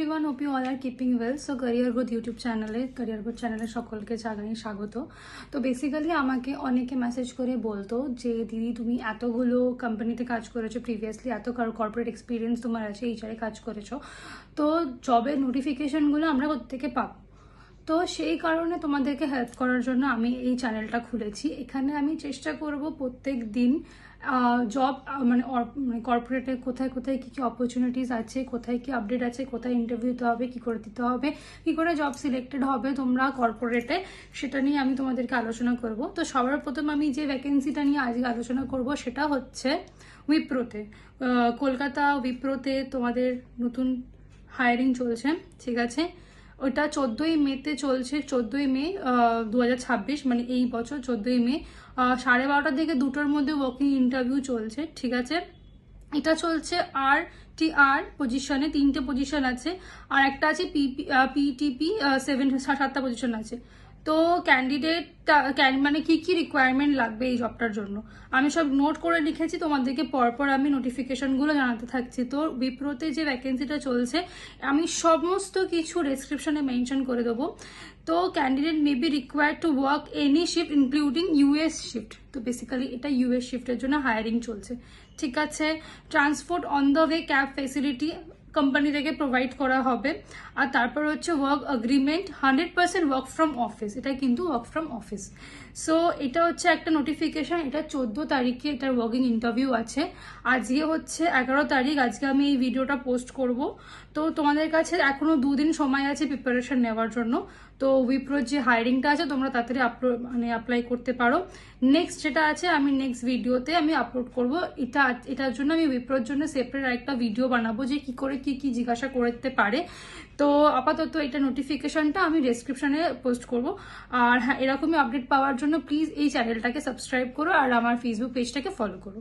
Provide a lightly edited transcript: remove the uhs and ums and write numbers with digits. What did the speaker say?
Everyone, hope you all are keeping well. So career growth YouTube চ্যানেলে সকলকে জানাই স্বাগত। তো বেসিক্যালি আমাকে অনেকে মেসেজ করে বলতো যে দিদি তুমি এতগুলো কোম্পানিতে কাজ করেছো প্রিভিয়াসলি, এত কর্পোরেট এক্সপিরিয়েন্স তোমার আছে, এইচআরে কাজ করেছো, তো জবের নোটিফিকেশনগুলো আমরা কোত্থেকে পাবো? তো সেই কারণে তোমাদেরকে হেল্প করার জন্য আমি এই চ্যানেলটা খুলেছি। এখানে আমি চেষ্টা করব প্রত্যেক দিন জব মানে কর্পোরেটে কোথায় কোথায় কী কী অপরচুনিটিস আছে, কোথায় কি আপডেট আছে, কোথায় ইন্টারভিউ দিতে হবে, কী করে দিতে হবে, কী করে জব সিলেক্টেড হবে তোমরা কর্পোরেটে, সেটা নিয়ে আমি তোমাদেরকে আলোচনা করব। তো সবার প্রথম আমি যে ভ্যাকেন্সিটা নিয়ে আজকে আলোচনা করব সেটা হচ্ছে উইপ্রোতে। কলকাতা উইপ্রোতে তোমাদের নতুন হায়ারিং চলছে, ঠিক আছে। ওটা 14ই মেতে চলছে, 14ই মে 2026, মানে এই বছর 14ই মে 12:30 থেকে 2টোর মধ্যে ওয়াকিং ইন্টারভিউ চলছে, ঠিক আছে। এটা চলছে RTR পজিশনে, 3টে পজিশন আছে, আর একটা আছে PTP 7টা পজিশন আছে। তো ক্যান্ডিডেট মানে কি কি রিকোয়ারমেন্ট লাগবে এই জবটার জন্য আমি সব নোট করে লিখেছি, তোমাদেরকে পরপর আমি নোটিফিকেশনগুলো জানাতে থাকছি। তো উইপ্রোতে যে ভ্যাকেন্সিটা চলছে আমি সমস্ত কিছু ডেসক্রিপশনে মেনশন করে দেবো। তো candidate may be required to work any shift including US shift. তো বেসিক্যালি এটা US শিফটের জন্য হায়ারিং চলছে, ঠিক আছে। Transport on the way cab facility company থেকে প্রোভাইড করা হবে। আর তারপর হচ্ছে work agreement, 100% work from office, এটা কিন্তু ওয়ার্ক ফ্রম অফিস। সো এটা হচ্ছে একটা নোটিফিকেশন, এটা 14 তারিখে এটার ওয়ার্কিং ইন্টারভিউ আছে। আজকে হচ্ছে 11 তারিখ, আজকে আমি এই ভিডিওটা পোস্ট করব। তো তোমাদের কাছে এখনো 2 দিন সময় আছে প্রিপারেশন নেওয়ার জন্য। তো উইপ্রোর যে হায়ারিংটা আছে তোমরা তাড়াতাড়ি অ্যাপ্লাই করতে পারো। নেক্সট যেটা আছে আমি নেক্সট ভিডিওতে আমি আপলোড করব। এটার জন্য আমি উইপ্রোর জন্য সেপারেট একটা ভিডিও বানাবো যে কি করে কি কি জিজ্ঞাসা করতে পারে। তো আপাতত এটা নোটিফিকেশনটা আমি ডেসক্রিপশনে পোস্ট করব। আর হ্যাঁ, এরকমই আপডেট পাওয়ার জন্য প্লিজ এই চ্যানেলটাকে সাবস্ক্রাইব করো আর আমার ফেসবুক পেজটাকে ফলো করো।